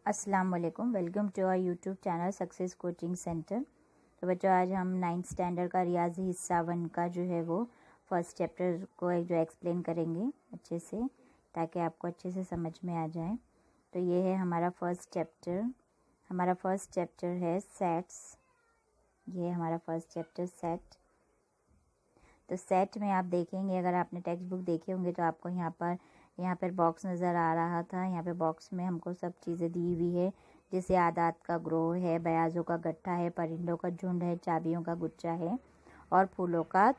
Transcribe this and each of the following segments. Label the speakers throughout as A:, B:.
A: अस्सलाम वालेकुम, welcome to our YouTube channel success coaching centre. तो बच्चों, आज हम 9th स्टैंडर्ड का रियाजी हिस्सा 1 का जो है वो फर्स्ट चैप्टर को जो एक्सप्लेन करेंगे अच्छे से, ताकि आपको अच्छे से समझ में आ जाए। तो ये है हमारा फर्स्ट चैप्टर। हमारा फर्स्ट चैप्टर है सेट्स। ये हमारा फर्स्ट चैप्टर सेट। तो सेट में आप देखेंगे, अगर आपने टेक्स्ट बुक देखे होंगे तो आपको यहाँ पर बॉक्स नज़र आ रहा था। यहाँ पे बॉक्स में हमको सब चीज़ें दी हुई है, जैसे आदात का ग्रोह है, बयाजों का गट्ठा है, परिंदों का झुंड है, चाबियों का गुच्छा है और फूलों का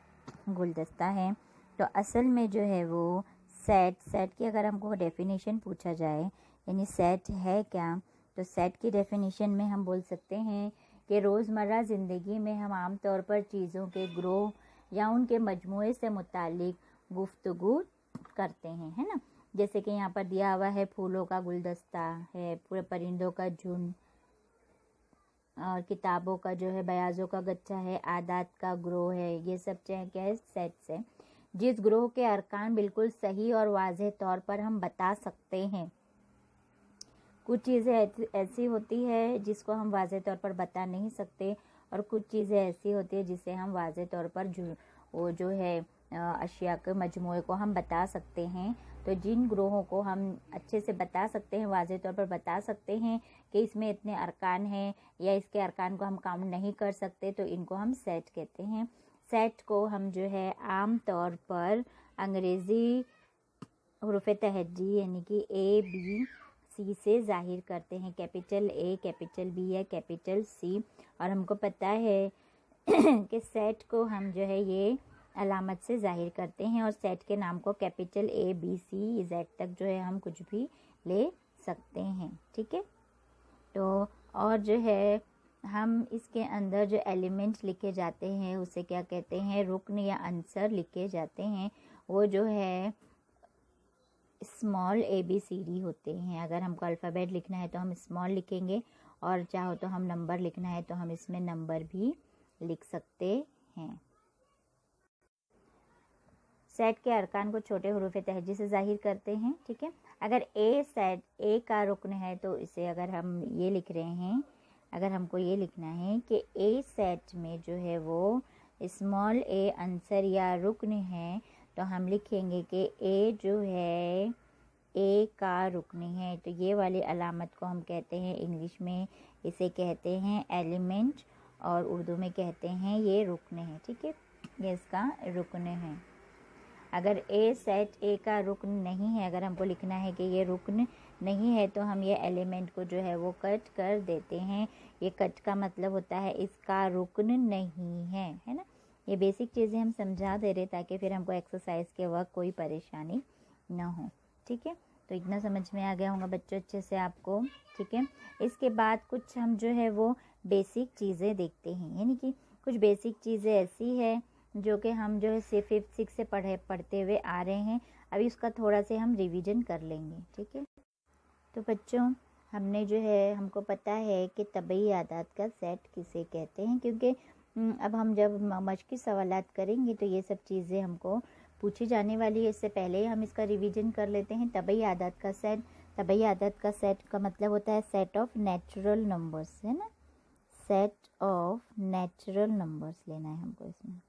A: गुलदस्ता है। तो असल में जो है वो सेट की अगर हमको डेफिनेशन पूछा जाए, यानी सेट है क्या, तो सेट की डेफिनेशन में हम बोल सकते हैं कि रोज़मर्रा ज़िंदगी में हम आम तौर पर चीज़ों के ग्रोह या उनके मजमूए से मुतालिक गुफ्तगू करते हैं, है ना। जैसे कि यहाँ पर दिया हुआ है फूलों का गुलदस्ता है, पूरे परिंदों का झुंड और किताबों का जो है बयाजों का गच्छा है, आदात का ग्रोह है। ये सब क्या है, सेट्स है। जिस ग्रोह के अरकान बिल्कुल सही और वाज़ेह तौर पर हम बता सकते हैं। कुछ चीज़ें ऐसी होती है जिसको हम वाज़ेह तौर पर बता नहीं सकते, और कुछ चीज़ें ऐसी होती है जिसे हम वाज़ेह तौर पर वो जो है अशिया के मजमूए को हम बता सकते हैं। तो जिन ग्रोहों को हम अच्छे से बता सकते हैं, वाज़ेह तौर पर बता सकते हैं कि इसमें इतने अरकान हैं या इसके अरकान को हम काउंट नहीं कर सकते, तो इनको हम सेट कहते हैं। सेट को हम जो है आम तौर पर अंग्रेज़ी हुरूफ तहज्जी यानी कि ABC से ज़ाहिर करते हैं, कैपिटल A, कैपिटल B या कैपिटल C। और हमको पता है कि सेट को हम जो है ये अलामत से ज़ाहिर करते हैं, और सेट के नाम को कैपिटल ABCZ तक जो है हम कुछ भी ले सकते हैं, ठीक है। तो और जो है हम इसके अंदर जो एलिमेंट्स लिखे जाते हैं उसे क्या कहते हैं, रुकन या अंसर लिखे जाते हैं। वो जो है स्मॉल ABCD होते हैं। अगर हमको अल्फ़ाबेट लिखना है तो हम स्मॉल लिखेंगे, और चाहो तो हम नंबर लिखना है तो हम इसमें नंबर भी लिख सकते हैं। सेट के अरकान को छोटे हुरूफ तहज्जी से ज़ाहिर करते हैं, ठीक है। अगर सेट A का रुकन है तो इसे अगर हम ये लिख रहे हैं, अगर हमको ये लिखना है कि A सेट में जो है वो स्मॉल a अंसर या रुकन है, तो हम लिखेंगे कि A जो है A का रुकन है। तो ये वाली अलामत को हम कहते हैं, इंग्लिश में इसे कहते हैं एलिमेंट, और उर्दू में कहते हैं ये रुकन है, ठीक है। ये इसका रुकन है। अगर सेट A का रुकन नहीं है, अगर हमको लिखना है कि ये रुकन नहीं है, तो हम ये एलिमेंट को जो है वो कट कर देते हैं। ये कट का मतलब होता है इसका रुकन नहीं है ना। ये बेसिक चीज़ें हम समझा दे रहे ताकि फिर हमको एक्सरसाइज के वक्त कोई परेशानी ना हो, ठीक है। तो इतना समझ में आ गया होगा बच्चों अच्छे से आपको, ठीक है। इसके बाद कुछ हम जो है वो बेसिक चीज़ें देखते हैं, यानी कि कुछ बेसिक चीज़ें ऐसी है जो कि हम जो है से 5th 6 से पढ़ते हुए आ रहे हैं। अभी उसका थोड़ा से हम रिवीजन कर लेंगे, ठीक है। तो बच्चों, हमने जो है हमको पता है कि तबई आदात का सेट किसे कहते हैं, क्योंकि अब हम जब मशक़ी सवालात करेंगे तो ये सब चीज़ें हमको पूछी जाने वाली है। इससे पहले हम इसका रिवीजन कर लेते हैं। तबई आदात का सेट, तबई आदात का सेट का मतलब होता है सेट ऑफ नेचुरल नंबर्स, है ना। सेट ऑफ नेचुरल नंबर्स लेना है हमको इसमें।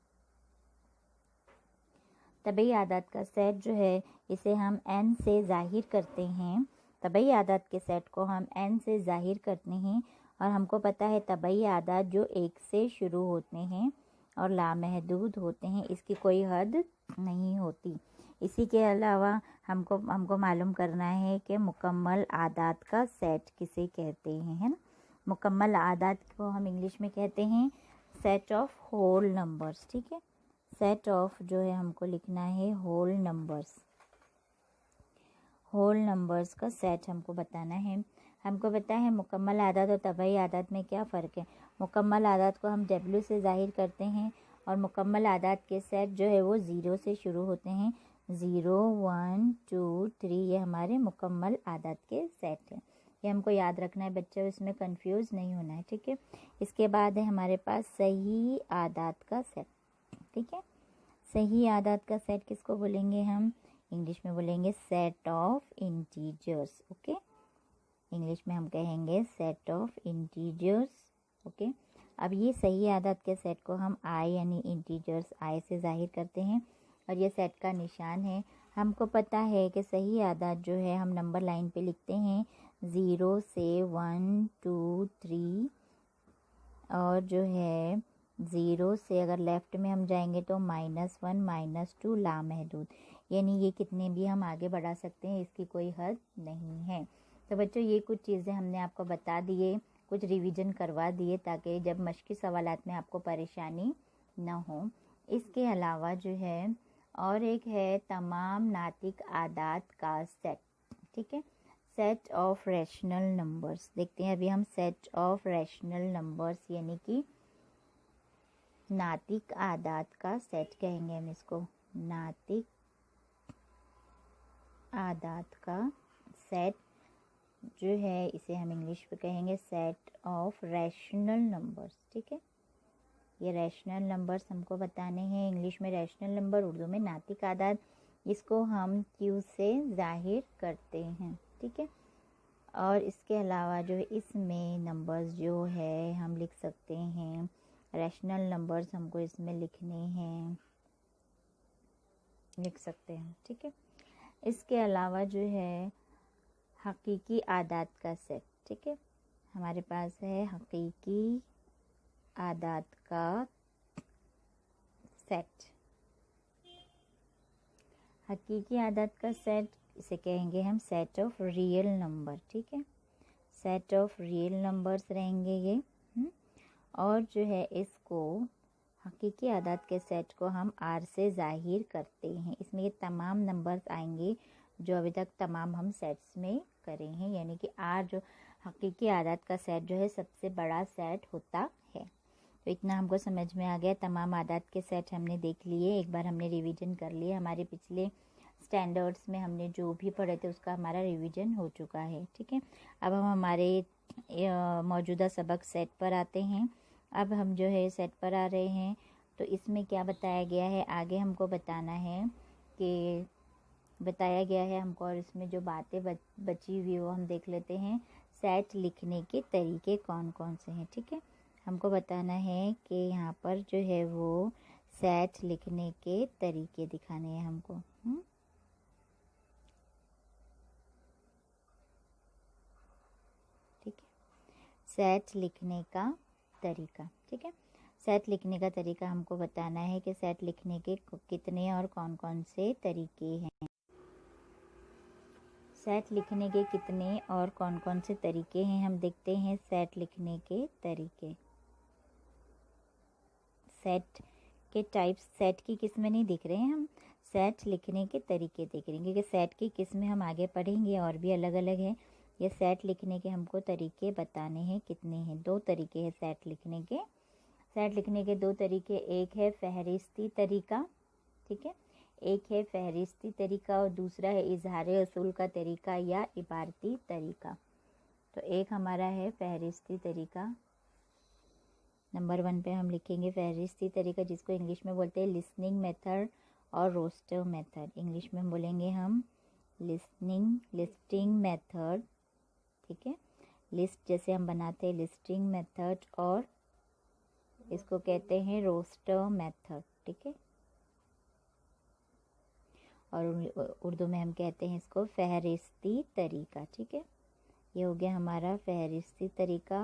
A: तबई आदात का सेट जो है इसे हम n से ज़ाहिर करते हैं। तबई आदात के सेट को हम n से ज़ाहिर करते हैं, और हमको पता है तबई आदात जो 1 से शुरू होते हैं और लामहदूद होते हैं, इसकी कोई हद नहीं होती। इसी के अलावा हमको मालूम करना है कि मुकम्मल आदात का सेट किसे कहते हैं, है ना। मुकम्मल आदात को हम इंग्लिश में कहते हैं सेट ऑफ होल नंबर्स, ठीक है। सेट ऑफ जो है हमको लिखना है होल नंबर्स। होल नंबर्स का सेट हमको बताना है। हमको पता है मुकम्मल आदात और तबई आदात में क्या फ़र्क है। मुकम्मल आदात को हम W से ज़ाहिर करते हैं, और मुकम्मल आदात के सेट जो है वो 0 से शुरू होते हैं। 0 1 2 3 ये हमारे मुकम्मल आदात के सेट हैं। ये हमको याद रखना है बच्चों, इसमें कंफ्यूज नहीं होना है, ठीक है। इसके बाद है हमारे पास सही आदात का सेट, ठीक है। सही आदात का सेट किसको बोलेंगे हम, इंग्लिश में बोलेंगे set of integers, okay. English में हम कहेंगे सेट ऑफ इंटीजर्स। ओके, अब ये सही आदत के सेट को हम आई यानी इंटीजर्स आई से जाहिर करते हैं और ये सेट का निशान है। हमको पता है कि सही आदत जो है हम नंबर लाइन पे लिखते हैं 0 से 1 2 3 और जो है 0 से अगर लेफ़्ट में हम जाएंगे तो -1 -2 लामहदूद, यानी ये कितने भी हम आगे बढ़ा सकते हैं, इसकी कोई हद नहीं है। तो बच्चों ये कुछ चीज़ें हमने आपको बता दिए, कुछ रिवीजन करवा दिए ताकि जब मश्की सवालात में आपको परेशानी ना हो। इसके अलावा जो है और एक है तमाम नातिक आदात का सेट, ठीक है, सेट ऑफ रैशनल नंबर्स। देखते हैं अभी हम सेट ऑफ रैशनल नंबर्स यानी कि नातिक आदात का सेट कहेंगे हम इसको, नातिक आदात का सेट जो है इसे हम इंग्लिश में कहेंगे सेट ऑफ रैशनल नंबर्स, ठीक है। ये रैशनल नंबर्स हमको बताने हैं, इंग्लिश में रैशनल नंबर, उर्दू में नातिक आदात, इसको हम क्यू से जाहिर करते हैं, ठीक है। और इसके अलावा जो इसमें नंबर्स जो है हम लिख सकते हैं, रैशनल नंबर्स हमको इसमें लिखने हैं, लिख सकते हैं, ठीक है। इसके अलावा जो है हकीकी आदात का सेट, ठीक है, हमारे पास है हकीकी आदात का सेट। हकीकी आदात का सेट इसे कहेंगे हम सेट ऑफ रियल नंबर, ठीक है, सेट ऑफ रियल नंबर्स रहेंगे ये। और जो है इसको हकीकी आदात के सेट को हम आर से जाहिर करते हैं। इसमें ये तमाम नंबर्स आएंगे जो अभी तक तमाम हम सेट्स में करे हैं, यानी कि आर जो हकीकी आदात का सेट जो है सबसे बड़ा सेट होता है। तो इतना हमको समझ में आ गया, तमाम आदात के सेट हमने देख लिए, एक बार हमने रिवीजन कर लिए, हमारे पिछले स्टैंडर्ड्स में हमने जो भी पढ़े थे उसका हमारा रिवीजन हो चुका है, ठीक है। अब हम हमारे मौजूदा सबक सेट पर आते हैं। अब हम जो है सेट पर आ रहे हैं, तो इसमें क्या बताया गया है आगे हमको बताना है कि बताया गया है हमको, और इसमें जो बातें बची हुई वो हम देख लेते हैं। सेट लिखने के तरीके कौन कौन से हैं, ठीक है, हमको बताना है कि यहाँ पर जो है वो सेट लिखने के तरीके दिखाने हैं हमको। ठीक है, सेट लिखने का तरीका, ठीक है, सेट लिखने का तरीका हमको बताना है कि सेट लिखने के कितने और कौन कौन से तरीके हैं। सेट लिखने के कितने और कौन कौन से तरीके हैं, हम देखते हैं सेट लिखने के तरीके। सेट के टाइप्स, सेट की किस्में नहीं देख रहे हैं हम, सेट लिखने के तरीके देख रहे हैं, क्योंकि सेट की किस्में हम आगे पढ़ेंगे और भी अलग अलग है। ये सेट लिखने के हमको तरीके बताने हैं, कितने हैं, 2 तरीके हैं सेट लिखने के। सेट लिखने के 2 तरीके, एक है फहरिस्ती तरीका, ठीक है, एक है फहरिस्ती तरीका और दूसरा है इजहार असूल का तरीका या इबारती तरीका। तो एक हमारा है फहरिस्ती तरीका, नंबर 1 पे हम लिखेंगे फहरिस्ती तरीका, जिसको इंग्लिश में बोलते हैं लिसनिंग मेथड और रोस्टर मेथड। इंग्लिश में बोलेंगे हम लिस्टिंग मेथड, ठीक है, लिस्ट जैसे हम बनाते हैं लिस्टिंग मेथड, और इसको कहते हैं रोस्टर मेथड, ठीक है, और उर्दू में हम कहते हैं इसको फहरिस्ती तरीका, ठीक है। ये हो गया हमारा फहरिस्ती तरीका।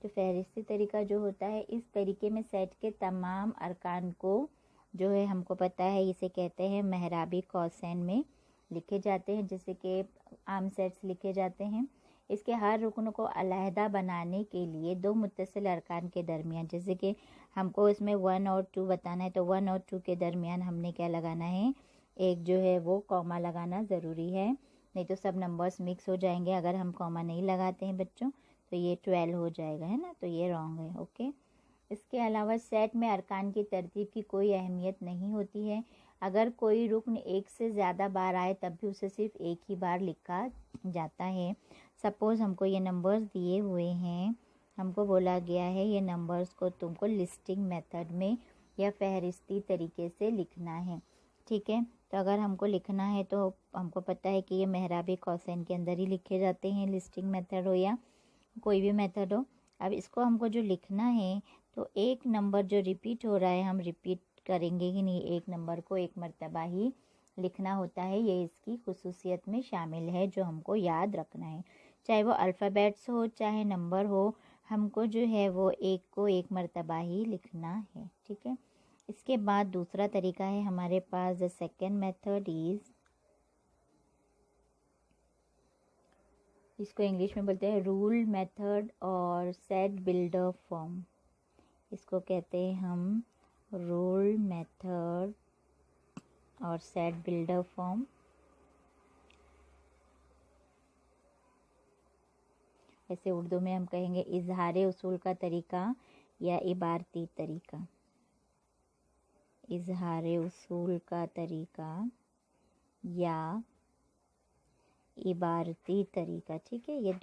A: तो फहरिस्ती तरीका जो होता है, इस तरीके में सेट के तमाम अरकान को जो है हमको पता है, इसे कहते हैं महराबी कौसैन में लिखे जाते हैं, जैसे कि आम सेट्स लिखे जाते हैं। इसके हर रुकन को अलहदा बनाने के लिए 2 मुत्तसिल अरकान के दरमियान, जैसे कि हमको इसमें 1 और 2 बताना है, तो 1 और 2 के दरमियान हमने क्या लगाना है, एक जो है वो कॉमा लगाना ज़रूरी है, नहीं तो सब नंबर्स मिक्स हो जाएंगे। अगर हम कॉमा नहीं लगाते हैं बच्चों तो ये 12 हो जाएगा, है ना, तो ये रॉन्ग है, ओके। इसके अलावा सेट में अरकान की तरतीब की कोई अहमियत नहीं होती है। अगर कोई रुकन एक से ज़्यादा बार आए तब भी उसे सिर्फ एक ही बार लिखा जाता है। सपोज़ हमको ये नंबर्स दिए हुए हैं, हमको बोला गया है ये नंबर्स को तुमको लिस्टिंग मेथड में या फहरिस्ती तरीके से लिखना है, ठीक है। तो अगर हमको लिखना है तो हमको पता है कि ये मेहराब कौसैन के अंदर ही लिखे जाते हैं, लिस्टिंग मेथड हो या कोई भी मेथड हो। अब इसको हमको जो लिखना है तो एक नंबर जो रिपीट हो रहा है हम रिपीट करेंगे ही नहीं, एक नंबर को एक मर्तबा ही लिखना होता है। ये इसकी खुसूसियत में शामिल है जो हमको याद रखना है, चाहे वो अल्फ़ाबेट्स हो चाहे नंबर हो, हमको जो है वो एक को एक मर्तबा ही लिखना है, ठीक है। इसके बाद दूसरा तरीका है हमारे पास, द सेकेंड मेथड इज़, इसको इंग्लिश में बोलते हैं रूल मेथड और सेट बिल्डर फॉर्म। इसको कहते हैं हम रूल मेथड और सेट बिल्डर फॉर्म। ऐसे उर्दू में हम कहेंगे इजहार उसूल का तरीका या इबारती तरीका। इजहार उसूल का तरीका या इबारती तरीका, ठीक है। ये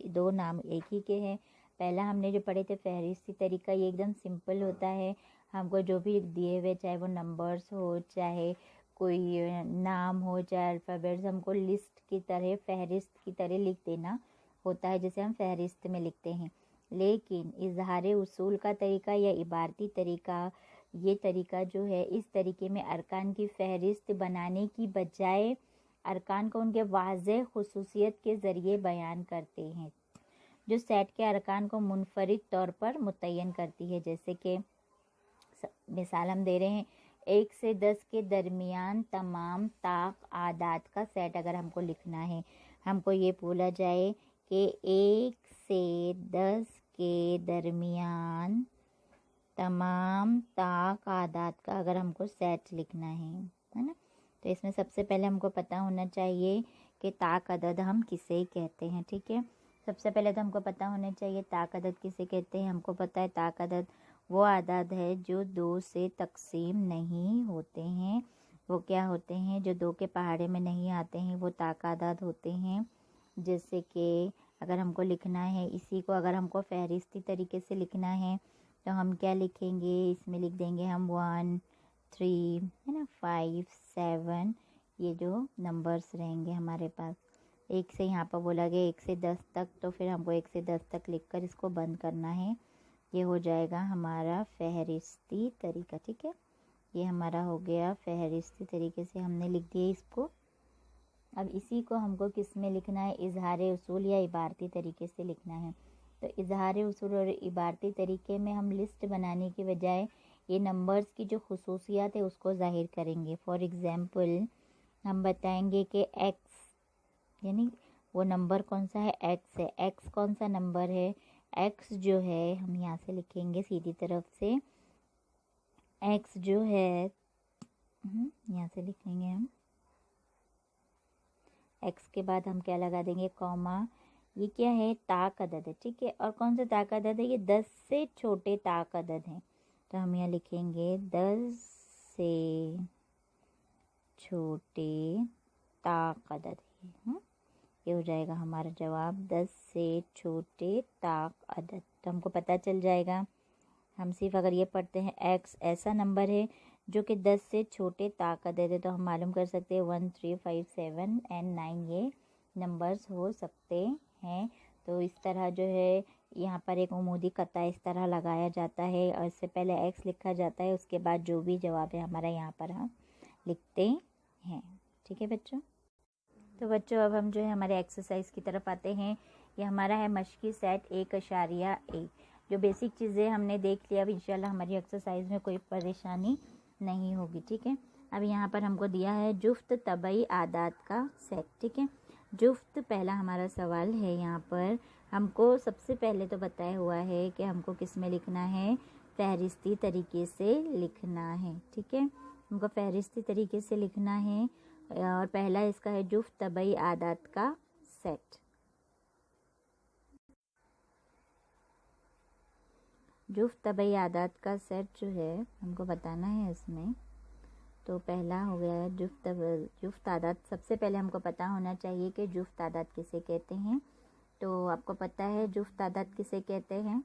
A: दो नाम एक ही के हैं। पहला हमने जो पढ़े थे फहरिस्ती तरीका, ये एकदम सिंपल होता है। हमको जो भी दिए हुए, चाहे वो नंबर्स हो चाहे कोई नाम हो चाहे अल्फ़ाबेट्स, हमको लिस्ट की तरह फहरिस्त की तरह लिख देना होता है, जैसे हम फहरिस्त में लिखते हैं। लेकिन इजहार उसूल का तरीका या इबारती तरीका, ये तरीका जो है, इस तरीके में अरकान की फहरिस्त बनाने की बजाय अरकान को उनके वाज़ेह खुसूसियत के ज़रिए बयान करते हैं, जो सेट के अरकान को मुनफरिद तौर पर मुतय्यन करती है। जैसे कि मिसाल हम दे रहे हैं, 1 से 10 के दरमियान तमाम ताक आदात का सेट अगर हमको लिखना है, हमको ये बोला जाए कि 1 से 10 के दरमियान तमाम ताक आदात का अगर हमको सेट लिखना है ना, तो इसमें सबसे पहले हमको पता होना चाहिए कि ताक अदद हम किसे कहते हैं, ठीक है। सबसे पहले तो हमको पता होना चाहिए ताक अदद किसे कहते हैं। हमको पता है ताक अदद वो आदाद है जो 2 से तकसीम नहीं होते हैं। वो क्या होते हैं? जो 2 के पहाड़े में नहीं आते हैं वो ताक आदाद होते हैं। जैसे कि अगर हमको लिखना है, इसी को अगर हमको फहरिस्ती तरीके से लिखना है तो हम क्या लिखेंगे, इसमें लिख देंगे हम 1 3 है ना, 5 7, ये जो नंबर्स रहेंगे हमारे पास। 1 से यहाँ पर बोला गया 1 से 10 तक, तो फिर हमको 1 से 10 तक लिखकर इसको बंद करना है। ये हो जाएगा हमारा फहरिस्ती तरीका, ठीक है। ये हमारा हो गया फहरिस्ती तरीके से हमने लिख दिया इसको। अब इसी को हमको किस में लिखना है, इजहार उसूल या इबारती तरीके से लिखना है। तो इजहार उसूल और इबारती तरीके में हम लिस्ट बनाने की बजाय ये नंबर्स की जो खुसूसियात है उसको ज़ाहिर करेंगे। फॉर एग्ज़ाम्पल हम बताएंगे कि x, यानी वो नंबर कौन सा है, x है। x कौन सा नंबर है, x जो है, हम यहाँ से लिखेंगे सीधी तरफ से, x जो है यहाँ से लिखेंगे हम, x के बाद हम क्या लगा देंगे, कॉमा। ये क्या है, ताक अदद है, ठीक है। और कौन सा ताक अदद है, ये 10 से छोटे ताक अदद हैं। तो हम यहाँ लिखेंगे 10 से छोटे ताक अदद है। ये हो जाएगा हमारा जवाब, 10 से छोटे ताक अदद। तो हमको पता चल जाएगा, हम सिर्फ अगर ये पढ़ते हैं x ऐसा नंबर है जो कि 10 से छोटे ताक अदद है, तो हम मालूम कर सकते हैं 1 3 5 7 एंड 9 ये नंबर्स हो सकते हैं। तो इस तरह जो है यहाँ पर एक उमूदी कता इस तरह लगाया जाता है और इससे पहले x लिखा जाता है, उसके बाद जो भी जवाब है हमारा यहाँ पर हम लिखते हैं, ठीक है बच्चों। तो बच्चों अब हम जो है हमारे एक्सरसाइज की तरफ आते हैं। ये हमारा है मश्की सेट 1.1। जो बेसिक चीज़ें हमने देख लिया, अब इंशाल्लाह हमारी एक्सरसाइज में कोई परेशानी नहीं होगी, ठीक है। अब यहाँ पर हमको दिया है जुफ्त तबई आदात का सेट, ठीक है। जुफ्त पहला हमारा सवाल है। यहाँ पर हमको सबसे पहले तो बताया हुआ है कि हमको किस में लिखना है, फहरिस्ती तरीके से लिखना है, ठीक है। हमको फहरिस्ती तरीके से लिखना है और पहला इसका है जुफ्त तबई आदात का सेट। जुफ्त तबई आदात का सेट जो है हमको बताना है इसमें। तो पहला हो गया जुफ्त आदात। सबसे पहले हमको पता होना चाहिए कि जुफ्त आदात किसे कहते हैं। तो आपको पता है जुफ्त आदात किसे कहते हैं?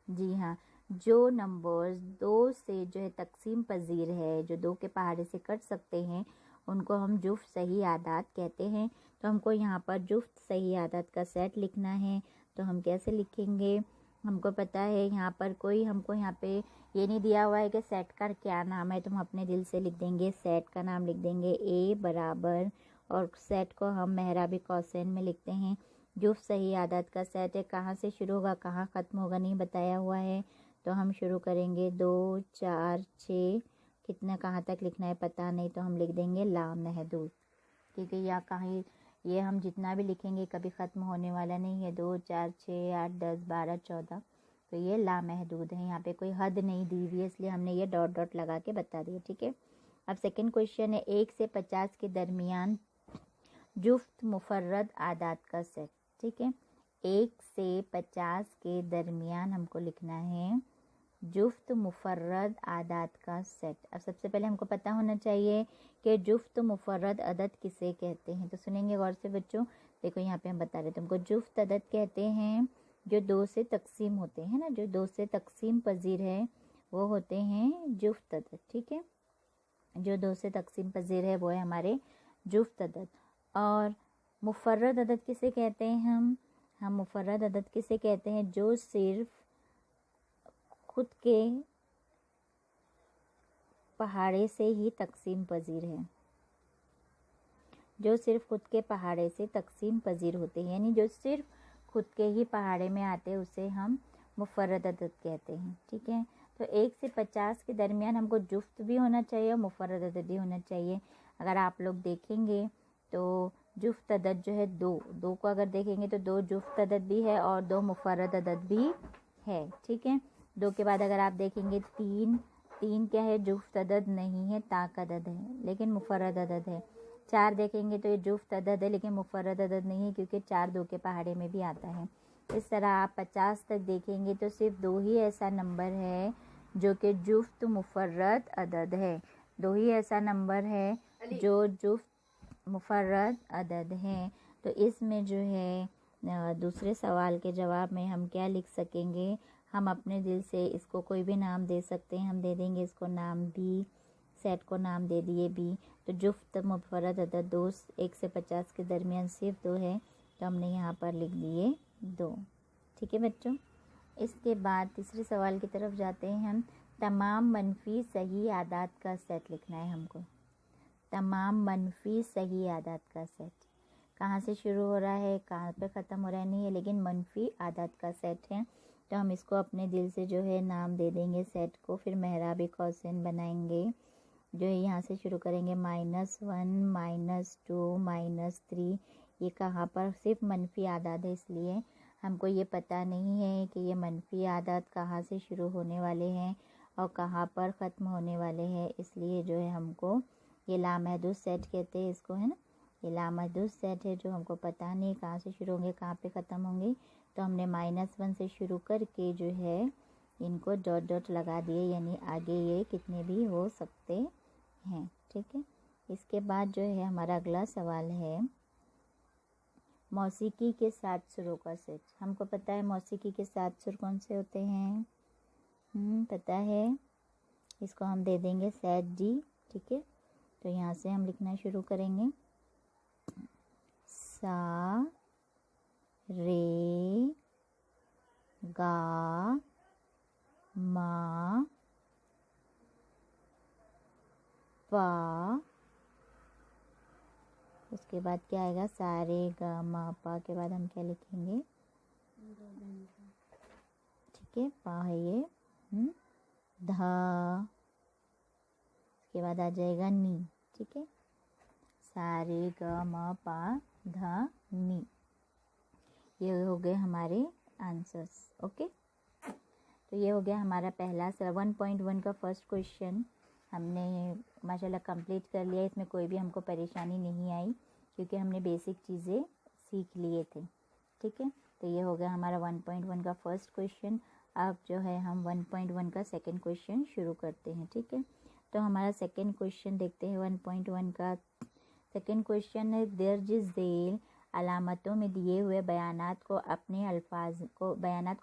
A: जी हाँ, जो नंबर्स 2 से जो है तकसीम पजीर है, जो 2 के पहाड़े से कट सकते हैं, उनको हम जुफ्त सही आदात कहते हैं। तो हमको यहाँ पर जुफ्त सही आदात का सेट लिखना है। तो हम कैसे लिखेंगे, हमको पता है यहाँ पर कोई हमको यहाँ पे ये नहीं दिया हुआ है कि सेट का क्या नाम है, तो हम अपने दिल से लिख देंगे, सेट का नाम लिख देंगे ए बराबर, और सेट को हम मेहराबी कौसैन में लिखते हैं। जुफ्त सही आदात का सेट है, कहाँ से शुरू होगा कहाँ ख़त्म होगा नहीं बताया हुआ है। तो हम शुरू करेंगे 2 4 6, कितना कहाँ तक लिखना है पता नहीं, तो हम लिख देंगे लामहदूद, क्योंकि यहाँ कहीं ये हम जितना भी लिखेंगे कभी ख़त्म होने वाला नहीं है। 2 4 6 8 10 12 14, तो ये लामहदूद है, यहाँ पे कोई हद नहीं दी हुई है, इसलिए हमने ये डॉट डॉट लगा के बता दिया। ठीक है, अब सेकंड क्वेश्चन है 1 से 50 के दरमियान जुफ्त मुफर्रद आदात का सेट। ठीक है, 1 से 50 के दरमियान हमको लिखना है जुफ्त मुफर्रद आदात का सेट। अब सबसे पहले हमको पता होना चाहिए कि जुफ्त मुफर्रद अदद किसे कहते हैं। तो सुनेंगे गौर से बच्चों, देखो यहाँ पे हम बता रहे थे, हमको जुफ्त अदद कहते हैं जो 2 से तकसीम होते हैं ना, जो 2 से तकसीम पजीर है वो होते हैं जुफ्त अदद। ठीक है, जो 2 से तकसीम पजीर है वो है हमारे जुफ्त अदद। और मुफर्रद अदद किसे कहते हैं हम मुफर्रद अदद किसे कहते हैं जो सिर्फ खुद के पहाड़े से ही तकसीम पजीर है, जो सिर्फ खुद के पहाड़े से तकसीम पजीर होते हैं, यानी जो सिर्फ खुद के ही पहाड़े में आते हैं उसे हम मुफर्रद अदद कहते हैं। ठीक है, तो 1 से 50 के दरमियान हमको जुफ्त भी होना चाहिए और मुफर्रद अदद भी होना चाहिए। अगर आप लोग देखेंगे तो जुफ्त अदद जो है 2 को अगर देखेंगे तो 2 जुफ्त अदद भी है और 2 मुफर्रद अदद भी है। ठीक है, 2 के बाद अगर आप देखेंगे 3 क्या है, जुफ्त अदद नहीं है, ताक अदद है लेकिन मुफर्रद अदद है। 4 देखेंगे तो ये जुफ्त अदद है लेकिन मुफर्रद अदद नहीं है, क्योंकि 4 2 के पहाड़े में भी आता है। इस तरह आप 50 तक देखेंगे तो सिर्फ 2 ही ऐसा नंबर है जो कि जुफ्त मुफर्रद अदद है, 2 ही ऐसा नंबर है जो जुफ्त मुफर्रद अदद है। तो इसमें जो है दूसरे सवाल के जवाब में हम क्या लिख सकेंगे, हम अपने दिल से इसको कोई भी नाम दे सकते हैं। हम दे देंगे इसको नाम बी, सेट को नाम दे दिए बी। तो जुफ्त मुफर्रद अदद 2 1 से 50 के दरमियान सिर्फ 2 है, तो हमने यहाँ पर लिख दिए 2। ठीक है बच्चों, इसके बाद तीसरे सवाल की तरफ जाते हैं हम। तमाम मनफी सही आदात का सेट लिखना है हमको। तमाम मनफी सही आदात का सेट कहाँ से शुरू हो रहा है कहाँ पे ख़त्म हो रहा है नहीं है, लेकिन मनफी आदात का सेट है। तो हम इसको अपने दिल से जो है नाम दे देंगे सेट को, फिर मेहराबी कौसैन बनाएंगे, जो है यहाँ से शुरू करेंगे -1 -2 -3। ये कहाँ पर सिर्फ मनफी आदात है, इसलिए हमको ये पता नहीं है कि ये मनफी आदात कहाँ से शुरू होने वाले हैं और कहाँ पर ख़त्म होने वाले हैं, इसलिए जो है हमको ये लामहदूद सेट कहते हैं इसको, है ना। ये लामहदूद सेट है जो हमको पता नहीं कहाँ से शुरू होंगे कहाँ पे ख़त्म होंगे। तो हमने -1 से शुरू करके जो है इनको डॉट डॉट लगा दिए, यानी आगे ये कितने भी हो सकते हैं। ठीक है, इसके बाद जो है हमारा अगला सवाल है मौसीकी के 7 सुरों का सेट। हमको पता है मौसीकी के 7 सुर कौन से होते हैं, पता है, इसको हम दे देंगे सेट डी। ठीक है, तो यहाँ से हम लिखना शुरू करेंगे सा रे गा मा पा, उसके बाद क्या आएगा, सारे गा मा पा के बाद हम क्या लिखेंगे, ठीक है, पा है ये, धा, उसके बाद आ जाएगा नी। ठीक है, सारे गा मा पा धा नी, ये हो गए हमारे आंसर्स। ओके, तो ये हो गया हमारा पहला 1.1 का फर्स्ट क्वेश्चन हमने माशाल्लाह कंप्लीट कर लिया। इसमें कोई भी हमको परेशानी नहीं आई क्योंकि हमने बेसिक चीज़ें सीख लिए थे। ठीक है, तो ये हो गया हमारा 1.1 का फर्स्ट क्वेश्चन। अब जो है हम 1.1 का सेकंड क्वेश्चन शुरू करते हैं। ठीक है, तो हमारा सेकंड क्वेश्चन देखते हैं 1.1 का। सेकंड क्वेश्चन है दर्ज झेल अलामतों में दिए हुए बयानात को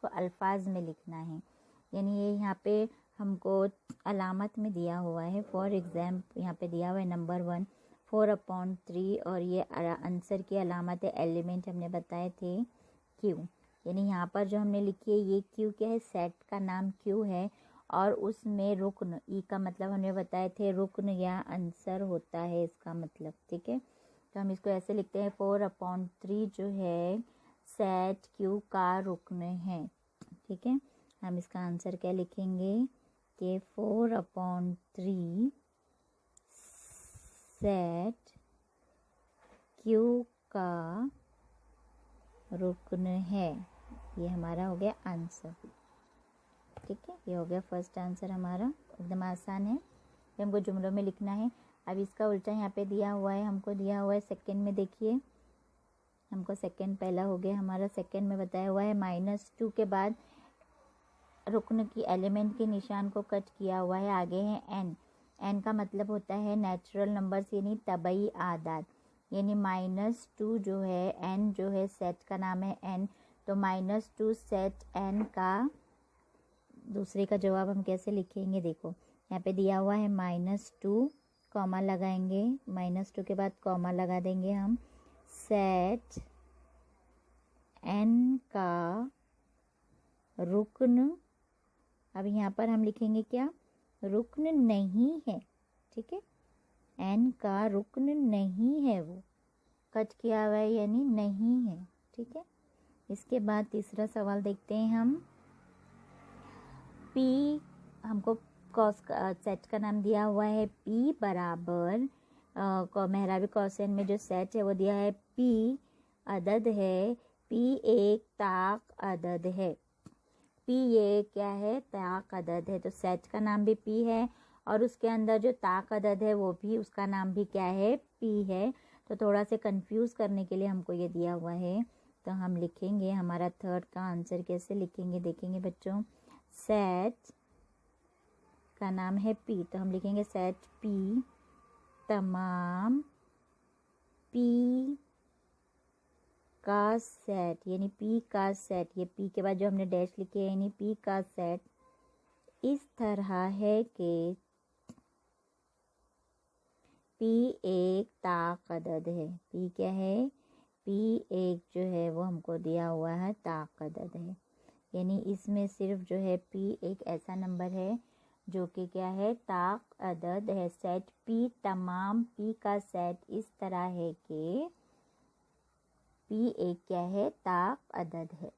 A: अल्फाज में लिखना है। यानी ये यहाँ पे हमको अलामत में दिया हुआ है। फॉर एग्जाम्पल यहाँ पे दिया हुआ है नंबर 1 4/3 और ये आंसर की अलामत एलिमेंट हमने बताए थे क्यू। यानी यहाँ पर जो हमने लिखी है ये क्यू क्या है, सेट का नाम क्यू है और उसमें रुक्न, ई का मतलब हमने बताए थे रुक्न या आंसर होता है इसका मतलब। ठीक है, तो हम इसको ऐसे लिखते हैं 4/3 जो है सेट क्यू का रुक्न है। ठीक है, हम इसका आंसर क्या लिखेंगे कि 4/3 सेट क्यू का रुक्न है। ये हमारा हो गया आंसर। ठीक है, ये हो गया फर्स्ट आंसर हमारा, एकदम आसान है। ये हमको जुमलों में लिखना है। अब इसका उल्टा यहाँ पे दिया हुआ है, हमको दिया हुआ है सेकंड में। देखिए हमको सेकंड पहला हो गया हमारा, सेकंड में बताया हुआ है -2 के बाद रुकन की एलिमेंट के निशान को कट किया हुआ है, आगे है n। n का मतलब होता है नेचुरल नंबर्स यानी तबई आदाद। यानी -2 जो है n जो है सेट का नाम है n, तो -2 सेट n का दूसरे का जवाब हम कैसे लिखेंगे। देखो यहाँ पे दिया हुआ है -2 कॉमा लगाएंगे, -2 के बाद कॉमा लगा देंगे हम, सेट n का रुकन। अब यहाँ पर हम लिखेंगे क्या, रुकन नहीं है। ठीक है, n का रुकन नहीं है, वो कट किया हुआ है यानी नहीं है। ठीक है, इसके बाद तीसरा सवाल देखते हैं हम। p हमको कॉस सेट का नाम दिया हुआ है p बराबर मेहराबी कौसैन में जो सेट है वो दिया है p अदद है, p एक ताक अदद है। p ये क्या है, ताक अदद है, तो सेट का नाम भी p है और उसके अंदर जो ताक अदद है वो भी, उसका नाम भी क्या है, p है। तो थोड़ा से कंफ्यूज करने के लिए हमको ये दिया हुआ है, तो हम लिखेंगे हमारा थर्ड का आंसर कैसे लिखेंगे। देखेंगे बच्चों, सेट का नाम है p, तो हम लिखेंगे सेट p तमाम p का सेट, यानी p का सेट, ये p के बाद जो हमने डैश लिखे है यानी p का सेट इस तरह है कि p एक ताक अदद है। p क्या है, p एक जो है वो हमको दिया हुआ है ताक अदद है, यानी इसमें सिर्फ जो है p एक ऐसा नंबर है जो कि क्या है, ताक अदद है। सेट p तमाम p का सेट इस तरह है कि p एक क्या है, ताक अदद है।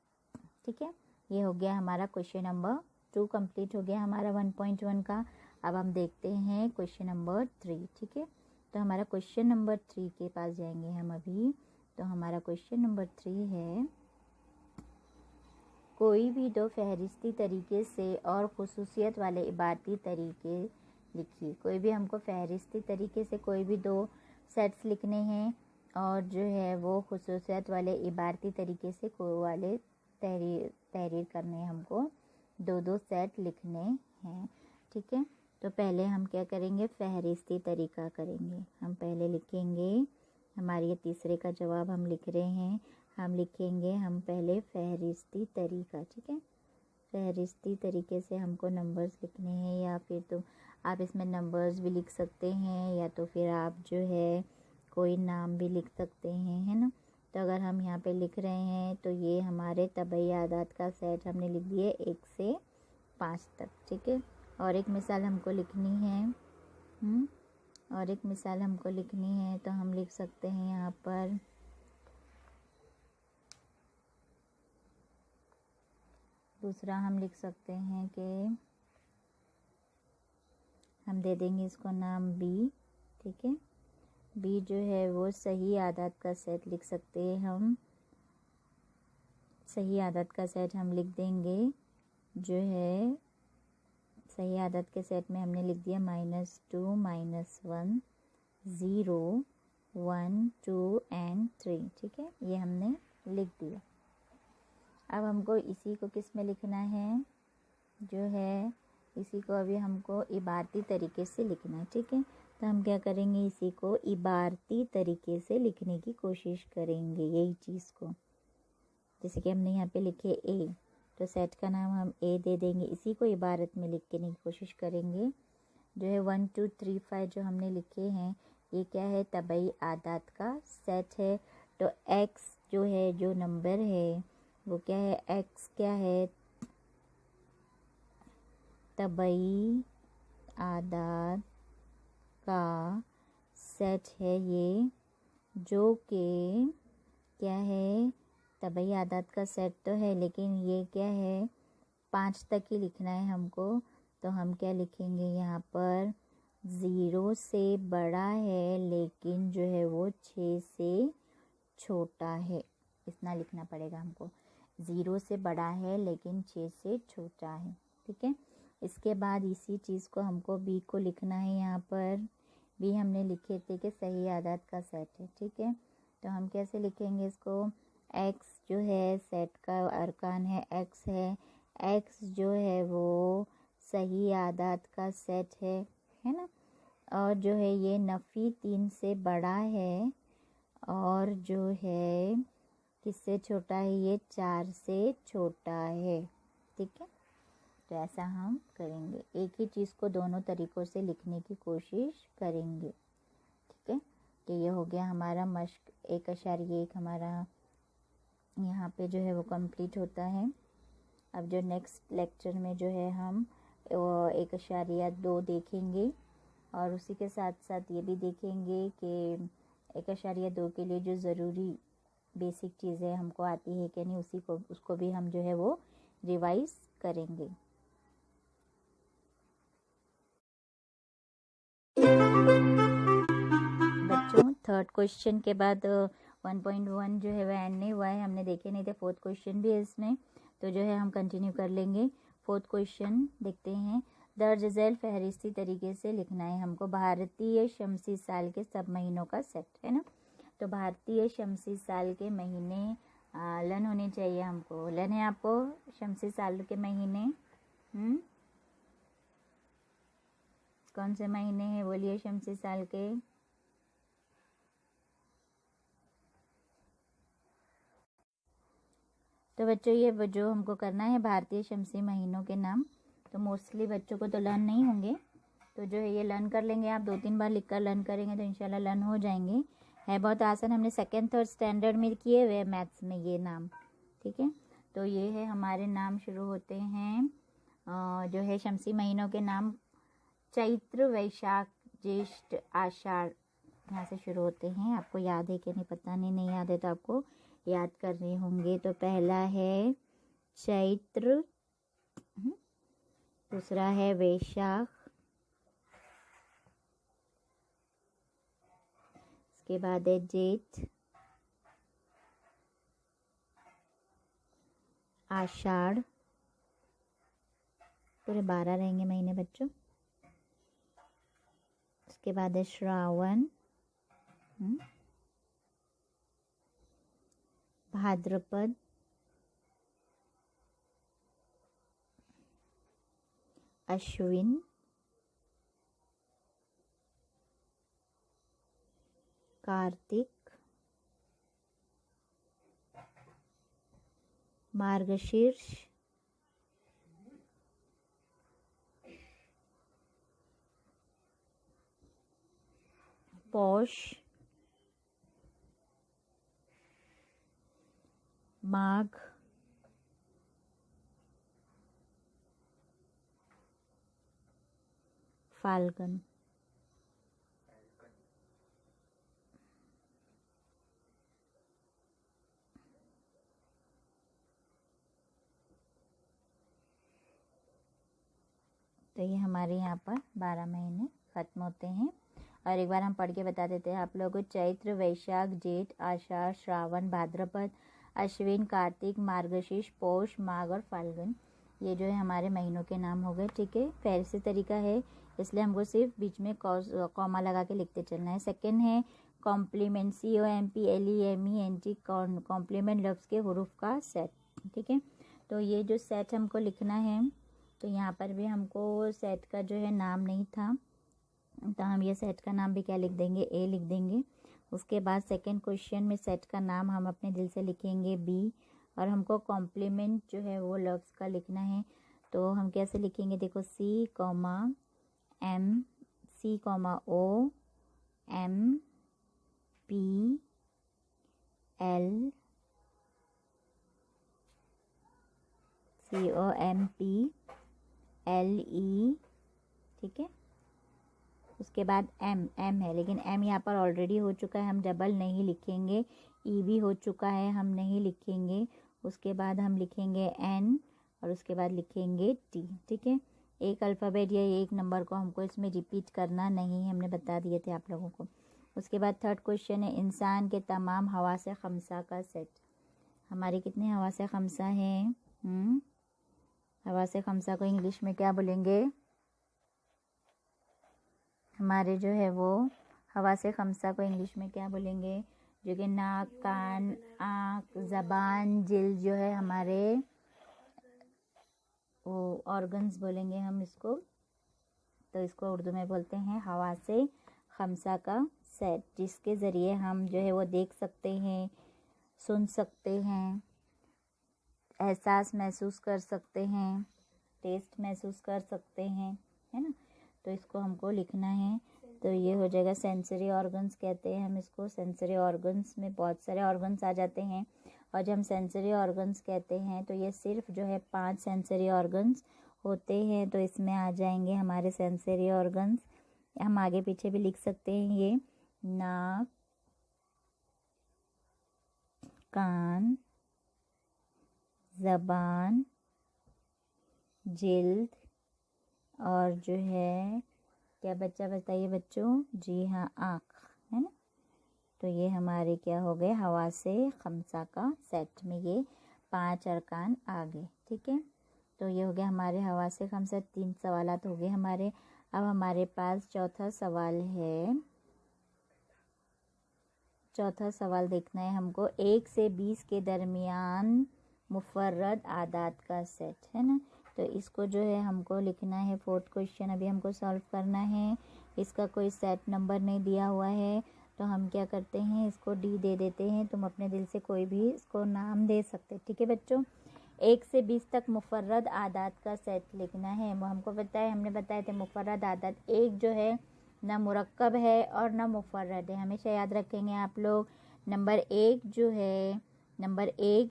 A: ठीक है, ये हो गया हमारा क्वेश्चन नंबर 2 कंप्लीट हो गया हमारा 1.1 का। अब हम देखते हैं क्वेश्चन नंबर 3। ठीक है, तो हमारा क्वेश्चन नंबर 3 के पास जाएंगे हम अभी। तो हमारा क्वेश्चन नंबर 3 है, कोई भी दो फहरिस्ती तरीके से और खुसूसियत वाले इबारती तरीके लिखिए। कोई भी हमको फहरिस्ती तरीके से कोई भी दो सेट्स लिखने हैं और जो है वो खुसूसियत वाले इबारती तरीके से कोई वाले तहरीर करने हैं, हमको दो दो सेट लिखने हैं। ठीक है, तो पहले हम क्या करेंगे, फहरिस्ती तरीका करेंगे। हम पहले लिखेंगे, हमारे ये तीसरे का जवाब हम लिख रहे हैं, हम लिखेंगे हम पहले फहरिस्ती तरीका। ठीक है, फहरिस्ती तरीके से हमको नंबर्स लिखने हैं, या फिर तो आप इसमें नंबर्स भी लिख सकते हैं, या तो फिर आप जो है कोई नाम भी लिख सकते हैं, है ना। तो अगर हम यहाँ पे लिख रहे हैं तो ये हमारे तबई आदाद का सेट हमने लिख दिए 1 से 5 तक। ठीक है, और एक मिसाल हमको लिखनी है, और एक मिसाल हमको लिखनी है, तो हम लिख सकते हैं यहाँ पर दूसरा हम लिख सकते हैं कि हम दे देंगे इसको नाम b। ठीक है, b जो है वो सही आदाद का सेट लिख सकते हैं हम, सही आदाद का सेट हम लिख देंगे जो है, सही आदत के सेट में हमने लिख दिया -2 -1 0 1 2 एंड 3। ठीक है, ये हमने लिख दिया। अब हमको इसी को किस में लिखना है, जो है इसी को अभी हमको इबारती तरीके से लिखना है। ठीक है, तो हम क्या करेंगे, इसी को इबारती तरीके से लिखने की कोशिश करेंगे, यही चीज़ को। जैसे कि हमने यहाँ पे लिखे ए, तो सेट का नाम हम ए दे देंगे, इसी को इबारत में लिखने की कोशिश करेंगे। जो है 1 2 3 5 जो हमने लिखे हैं, ये क्या है, तबई आदात का सेट है। तो x जो है, जो नंबर है वो क्या है, x क्या है, तबई आदात का सेट है ये, जो कि क्या है, तबई आदात का सेट तो है, लेकिन ये क्या है, 5 तक ही लिखना है हमको। तो हम क्या लिखेंगे यहाँ पर, 0 से बड़ा है लेकिन जो है वो 6 से छोटा है, इतना लिखना पड़ेगा हमको। 0 से बड़ा है लेकिन 6 से छोटा है, ठीक है। इसके बाद इसी चीज़ को हमको b को लिखना है। यहाँ पर b हमने लिखे थे कि सही आदात का सेट है, ठीक है। तो हम कैसे लिखेंगे इसको, x जो है सेट का अरकान है, x है, x जो है वो सही आदात का सेट है ना। और जो है ये नफ़ी 3 से बड़ा है, और जो है किससे छोटा है, ये 4 से छोटा है, ठीक है। तो ऐसा हम करेंगे, एक ही चीज़ को दोनों तरीक़ों से लिखने की कोशिश करेंगे, ठीक है। तो ये हो गया हमारा मश्क 1.1 हमारा यहाँ पे जो है वो कंप्लीट होता है। अब जो नेक्स्ट लेक्चर में जो है हम 1.2 देखेंगे, और उसी के साथ साथ ये भी देखेंगे कि 1.2 के लिए जो ज़रूरी बेसिक चीज़ें हमको आती है कि नहीं, उसको भी हम जो है वो रिवाइज करेंगे। बच्चों, थर्ड क्वेश्चन के बाद 1.1 जो है वह एंड नहीं हुआ है, हमने देखे नहीं थे। फोर्थ क्वेश्चन भी है इसमें, तो जो है हम कंटिन्यू कर लेंगे। फोर्थ क्वेश्चन देखते हैं। दर्ज झैल फहरिस्ती तरीके से लिखना है हमको। भारतीय शमसी साल के सब महीनों का सेट है ना। तो भारतीय शमसी साल के महीने लन होने चाहिए हमको। लन है आपको शमसी साल के महीने, कौन से महीने हैं बोलिए शमसी साल के। तो बच्चों ये जो हमको करना है भारतीय शमसी महीनों के नाम, तो मोस्टली बच्चों को तो लर्न नहीं होंगे, तो जो है ये लर्न कर लेंगे। आप 2-3 बार लिखकर लर्न करेंगे तो इंशाल्लाह लर्न हो जाएंगे। है बहुत आसान, हमने 2nd-3rd स्टैंडर्ड में किए हुए मैथ्स में ये नाम, ठीक है। तो ये है हमारे नाम शुरू होते हैं जो है शमसी महीनों के नाम, चैत्र, वैशाख, ज्येष्ठ, आषाढ़, यहाँ से शुरू होते हैं। आपको याद है कि नहीं पता नहीं याद है तो आपको याद करने होंगे। तो पहला है चैत्र, दूसरा है वैशाख, इसके बाद है जेठ, आषाढ़, पूरे 12 रहेंगे महीने बच्चों। इसके बाद है श्रावण, भाद्रपद, अश्विन, कार्तिक, मार्गशीर्ष, पौष, माघ, फाल्गुन। तो ये हमारे यहाँ पर 12 महीने ख़त्म होते हैं। और एक बार हम पढ़ के बता देते हैं आप लोगों को। चैत्र, वैशाख, जेठ, आषाढ़, श्रावण, भाद्रपद, अश्विन, कार्तिक, मार्गशीर्ष, पौष, माघ और फाल्गुन, ये जो है हमारे महीनों के नाम हो गए, ठीक है। फहरिस्ती तरीका है, इसलिए हमको सिर्फ बीच में कॉमा लगा के लिखते चलना है। सेकेंड है कॉम्प्लीमेंट, COMPLEMENT, कॉम्प्लीमेंट लफ्ज़ के हुरूफ का सेट, ठीक है। तो ये जो सेट हमको लिखना है, तो यहाँ पर भी हमको सेट का जो है नाम नहीं था, तो हम ये सेट का नाम भी क्या लिख देंगे, ए लिख देंगे। उसके बाद सेकंड क्वेश्चन में सेट का नाम हम अपने दिल से लिखेंगे बी, और हमको कॉम्प्लीमेंट जो है वो लफ्ज़ का लिखना है। तो हम कैसे लिखेंगे, देखो C, M, C, O, COMPLE, ठीक है। उसके बाद एम है, लेकिन एम यहाँ पर ऑलरेडी हो चुका है, हम डबल नहीं लिखेंगे। ई भी हो चुका है, हम नहीं लिखेंगे। उसके बाद हम लिखेंगे एन और उसके बाद लिखेंगे टी, ठीक है। एक अल्फ़ाबेट या एक नंबर को हमको इसमें रिपीट करना नहीं है, हमने बता दिए थे आप लोगों को। उसके बाद थर्ड क्वेश्चन है इंसान के तमाम हवासे खमसा का सेट। हमारे कितने हवासे खमसा हैं? हवासे खमसा को इंग्लिश में क्या बोलेंगे? हमारे जो है वो हवासे खमसा को इंग्लिश में क्या बोलेंगे? जो कि नाक, कान, आँख, ज़बान, जिल्द जो है हमारे वो ऑर्गन्स बोलेंगे हम इसको। तो इसको उर्दू में बोलते हैं हवासे खमसा का सेट, जिसके ज़रिए हम जो है वो देख सकते हैं, सुन सकते हैं, एहसास महसूस कर सकते हैं, टेस्ट महसूस कर सकते हैं, है ना। तो इसको हमको लिखना है। तो ये हो जाएगा सेंसरी ऑर्गन्स कहते हैं हम इसको। सेंसरी ऑर्गन्स में बहुत सारे ऑर्गन्स आ जाते हैं, और जब हम सेंसरी ऑर्गन्स कहते हैं तो ये सिर्फ जो है 5 सेंसरी ऑर्गन्स होते हैं। तो इसमें आ जाएंगे हमारे सेंसरी ऑर्गन्स, हम आगे पीछे भी लिख सकते हैं। ये नाक, कान, ज़बान, जिल्द, और जो है क्या बच्चा बताइए बच्चों? जी हाँ, आँख, है ना। तो ये हमारे क्या हो गए? हवासे खमसा का सेट में ये 5 अरकान आ गए, ठीक है। तो ये हो गया हमारे हवासे खमसा। 3 सवालात हो गए हमारे। अब हमारे पास चौथा सवाल है। चौथा सवाल देखना है हमको। 1 से 20 के दरमियान मुफर्रद आदात का सेट, है ना। तो इसको जो है हमको लिखना है। फोर्थ क्वेश्चन अभी हमको सॉल्व करना है। इसका कोई सेट नंबर नहीं दिया हुआ है, तो हम क्या करते हैं, इसको डी दे देते हैं। तुम अपने दिल से कोई भी इसको नाम दे सकते, ठीक है बच्चों। 1 से 20 तक मुफर्रद आदात का सेट लिखना है। वो हमको बताया, हमने बताए थे मुफर्रद आदात एक जो है ना मुरक्कब है और ना मुफर्रद है, हमेशा याद रखेंगे आप लोग। नंबर एक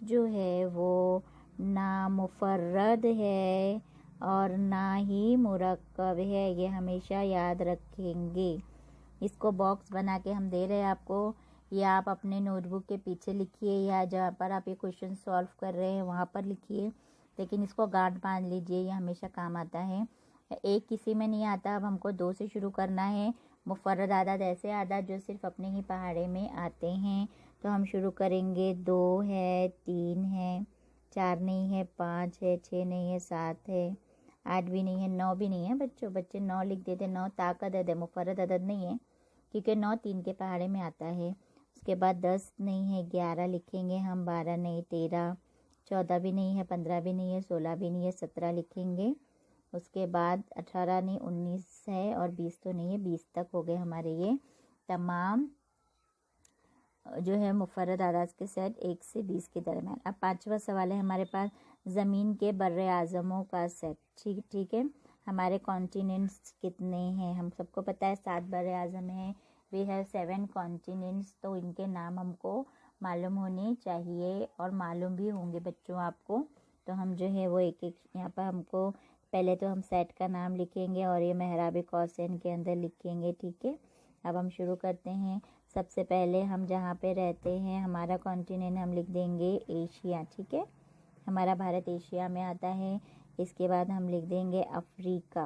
A: जो है वो ना मुफर्रद है और ना ही मुरक्कब है, ये हमेशा याद रखेंगे। इसको बॉक्स बना के हम दे रहे हैं आपको, या आप अपने नोटबुक के पीछे लिखिए, या जहाँ पर आप ये क्वेश्चन सॉल्व कर रहे हैं वहाँ पर लिखिए, लेकिन इसको गांठ बांध लीजिए, ये हमेशा काम आता है। एक किसी में नहीं आता, अब हमको 2 से शुरू करना है। मुफर्रद आदात ऐसे आदात जो सिर्फ अपने ही पहाड़े में आते हैं। तो हम शुरू करेंगे। 2 है, 3 है, 4 नहीं है, 5 है, 6 नहीं है, 7 है, 8 भी नहीं है, 9 भी नहीं है बच्चों। बच्चे 9 लिख देते। 9 ताक अदद है, मुफर्रद अदद नहीं है, क्योंकि 9 3 के पहाड़े में आता है। उसके बाद 10 नहीं है, 11 लिखेंगे हम, 12 नहीं, 13, 14 भी नहीं है, 15 भी नहीं है, 16 भी नहीं है, 17 लिखेंगे। उसके बाद 18 नहीं, 19 है, और 20 तो नहीं है। 20 तक हो गए हमारे ये तमाम जो है मुफर्रद आदात के सेट 1 से 20 के दरम्यान। अब 5वां सवाल है हमारे पास, ज़मीन के बर्रे आज़मों का सेट। ठीक है। हमारे कॉन्टिनेंट्स कितने हैं? हम सबको पता है 7 बर्रे आज़म हैं। We have 7 continents. तो इनके नाम हमको मालूम होने चाहिए, और मालूम भी होंगे बच्चों आपको। तो हम जो है वो एक एक यहाँ पर हमको पहले तो हम सेट का नाम लिखेंगे, और ये मेहराब कौसैन के अंदर लिखेंगे, ठीक है। अब हम शुरू करते हैं। सबसे पहले हम जहाँ पे रहते हैं, हमारा कॉन्टिनेंट हम लिख देंगे एशिया, ठीक है। हमारा भारत एशिया में आता है। इसके बाद हम लिख देंगे अफ्रीका।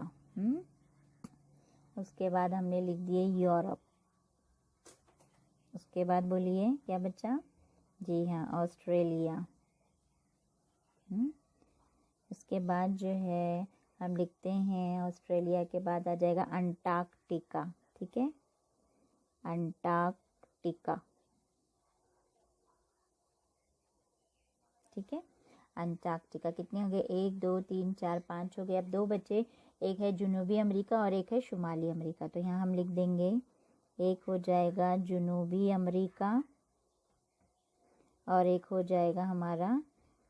A: उसके बाद हमने लिख दिए यूरोप। उसके बाद बोलिए क्या बच्चा? जी हाँ, ऑस्ट्रेलिया। उसके बाद जो है हम लिखते हैं, ऑस्ट्रेलिया के बाद आ जाएगा अंटार्कटिका, ठीक है। अंटार्कटिका, ठीक है। अंटार्कटिका कितने हो गए? 1 2 3 4 5 हो गए। अब 2 बचे, एक है जनूबी अमेरिका और एक है शुमाली अमेरिका। तो यहाँ हम लिख देंगे, एक हो जाएगा जनूबी अमेरिका और एक हो जाएगा हमारा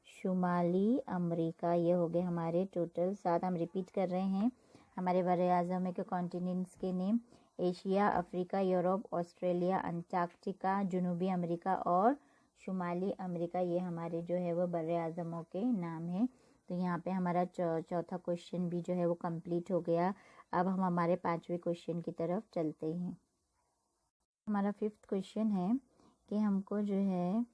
A: शुमाली अमेरिका। ये हो गए हमारे टोटल 7। हम रिपीट कर रहे हैं हमारे बर्रे आज़म के कॉन्टिनेंट्स के name. Asia, Africa, Europe, Australia, Antarctica, जनूबी अमेरिका और शुमाली अमेरिका। ये हमारे जो है वो बर्रे आज़मों के नाम हैं। तो यहाँ पे हमारा चौथा क्वेश्चन भी जो है वो कंप्लीट हो गया। अब हम हमारे 5वें क्वेश्चन की तरफ चलते हैं। हमारा 5th क्वेश्चन है कि हमको जो है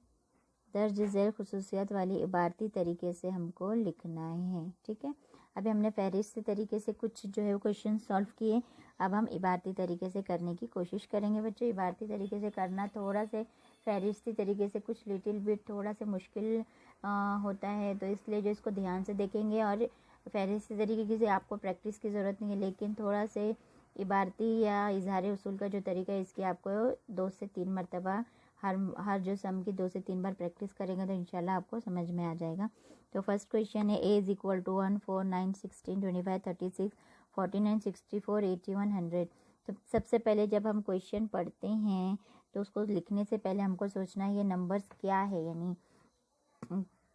A: दर्ज झैल खुसूसियात वाली इबारती तरीके से हमको लिखना है। ठीक है, अभी हमने फहरिस्त तरीके से कुछ जो है वो क्वेश्चन सॉल्व किए। अब हम इबारती तरीके से करने की कोशिश करेंगे बच्चों। इबारती तरीके से करना थोड़ा से फहरिस्ती तरीके से कुछ लिटिल बिट थोड़ा सा मुश्किल होता है, तो इसलिए जो इसको ध्यान से देखेंगे। और फहरिस्ती तरीके से आपको प्रैक्टिस की ज़रूरत नहीं है, लेकिन थोड़ा से इबारती या इजहार उसूल का जो तरीका है इसकी आपको 2 से 3 मरतबा हर जो सम की 2 से 3 बार प्रैक्टिस करेंगे तो इंशाल्लाह आपको समझ में आ जाएगा। तो फर्स्ट क्वेश्चन है a = 1, 4, 9, 16, 25, 36, 49, 64, 81, 100। तो सबसे पहले जब हम क्वेश्चन पढ़ते हैं तो उसको लिखने से पहले हमको सोचना है ये नंबर्स क्या है, यानी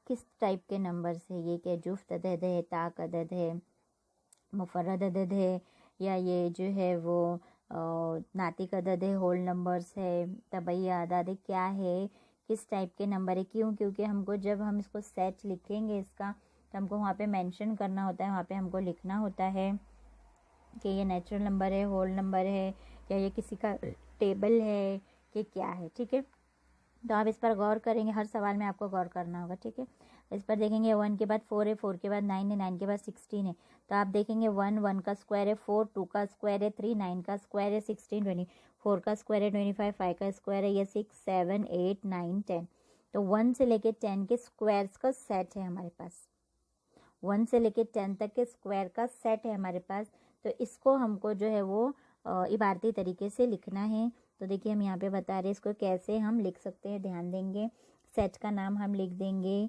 A: किस टाइप के नंबर्स है। ये क्या जुफ्त अदद है, ताक अदद है, मुफर्रद अदद है, या ये जो है वो नातिक अदद है, होल नंबर्स है, तबई अदद है, क्या है, किस टाइप के नंबर है। क्यों? क्योंकि हमको जब हम इसको सेट लिखेंगे इसका तो हमको वहाँ पे मेंशन करना होता है, वहाँ पे हमको लिखना होता है कि ये नेचुरल नंबर है, होल नंबर है, या ये किसी का टेबल है कि क्या है। ठीक है, तो आप इस पर गौर करेंगे, हर सवाल में आपको गौर करना होगा। ठीक है, इस पर देखेंगे 1 के बाद 4 है, 4 के बाद 9 है, 9 के बाद 16 है। तो आप देखेंगे 1, 1 का स्क्वायर है 4, 2 का स्क्वायर है 3, 9 का स्क्वायर है 16, 20, 4 का स्क्वायर है 25, 5 का स्क्वायर है ये 6, 7, 8, 9, 10। तो 1 से लेके 10 के स्क्वायर्स का सेट है हमारे पास। 1 से लेके 10 तक के स्क्वायर का सेट है हमारे पास। तो इसको हमको जो है वो इबारती तरीके से लिखना है। तो देखिए हम यहाँ पे बता रहे हैं इसको कैसे हम लिख सकते हैं, ध्यान देंगे। सेट का नाम हम लिख देंगे,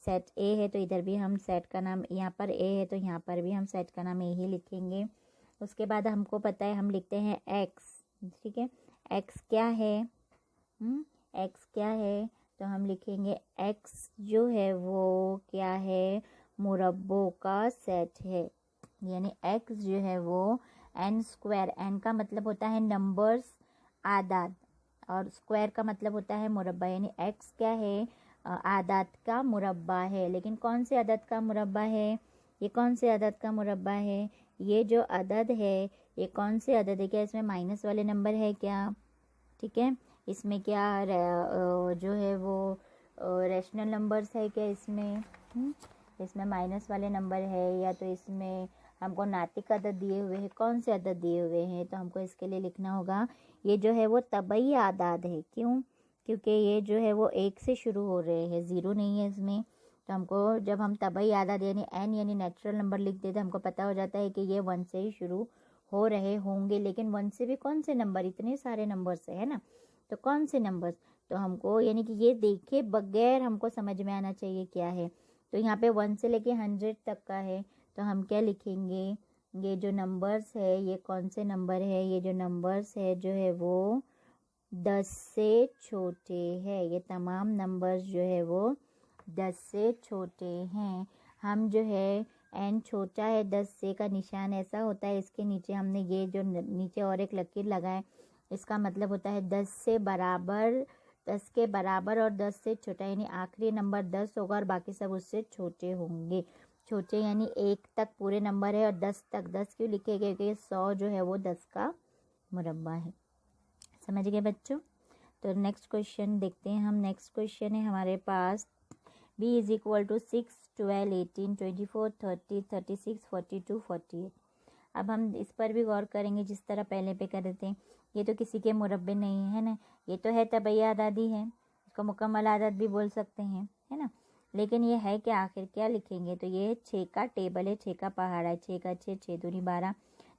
A: सेट ए है तो इधर भी हम सेट का नाम, यहाँ पर ए है तो यहाँ पर भी हम सेट का नाम ए ही लिखेंगे। उसके बाद हमको पता है हम लिखते हैं एक्स। ठीक है, एक्स क्या है, एक्स क्या है, तो हम लिखेंगे एक्स जो है वो क्या है, मुरब्बों का सेट है। यानी एक्स जो है वो एन स्क्वायर, एन का मतलब होता है नंबर्स, आदाद, और स्क्वायर का मतलब होता है मुरब्बा। यानी एक्स क्या है, आदाद का मुरब्बा है। लेकिन कौन से अदद का मुरब्बा है, ये कौन से अदद का मुरब्बा है, ये जो अदद है ये कौन से अदद है, क्या इसमें माइनस वाले नंबर है क्या। ठीक है, इसमें क्या जो है वो रैशनल नंबर्स है क्या इसमें, इसमें माइनस वाले नंबर है, या तो इसमें हमको नातिक अदद दिए हुए हैं, कौन से अदद दिए हुए हैं। तो हमको इसके लिए लिखना होगा ये जो है वो तबई आदाद है। क्यों? क्योंकि ये जो है वो 1 से शुरू हो रहे हैं, 0 नहीं है इसमें। तो हमको जब हम तबई आदाद यानी एन यानी नेचुरल नंबर लिख देते हमको पता हो जाता है कि ये 1 से ही शुरू हो रहे होंगे। लेकिन 1 से भी कौन से नंबर, इतने सारे नंबर से है ना, तो कौन से नंबर्स, तो हमको यानी कि ये देखे बगैर हमको समझ में आना चाहिए क्या है। तो यहाँ पे 1 से लेके 100 तक का है, तो हम क्या लिखेंगे, ये जो नंबर्स है ये कौन से नंबर है, ये जो नंबर्स है जो है वो 10 से छोटे हैं। ये तमाम नंबर्स जो है वो 10 से छोटे हैं। हम जो है एन छोटा है 10 से का निशान ऐसा होता है, इसके नीचे हमने ये जो नीचे और एक लकीर लगाए, इसका मतलब होता है 10 से बराबर, 10 के बराबर और 10 से छोटा, यानी आखिरी नंबर 10 होगा और बाकी सब उससे छोटे होंगे। छोटे यानी 1 तक पूरे नंबर है और 10 तक, 10 क्यों लिखे गए क्योंकि 100 जो है वो 10 का मुरब्बा है। समझ गए बच्चों? तो नेक्स्ट क्वेश्चन देखते हैं हम। नेक्स्ट क्वेश्चन है हमारे पास b = 6, 12, 18, 24, 30, 36, 42, 48। अब हम इस पर भी गौर करेंगे जिस तरह पहले पे कर रहे थे। ये तो किसी के मुरब्बे नहीं है ना, ये तो है तबई आदादी है, इसको मुकम्मल आदाद भी बोल सकते हैं, है ना। लेकिन ये है क्या, आखिर क्या लिखेंगे, तो ये 6 का टेबल है, 6 का पहाड़ा है, 6 का 6, 6 दूनी 12,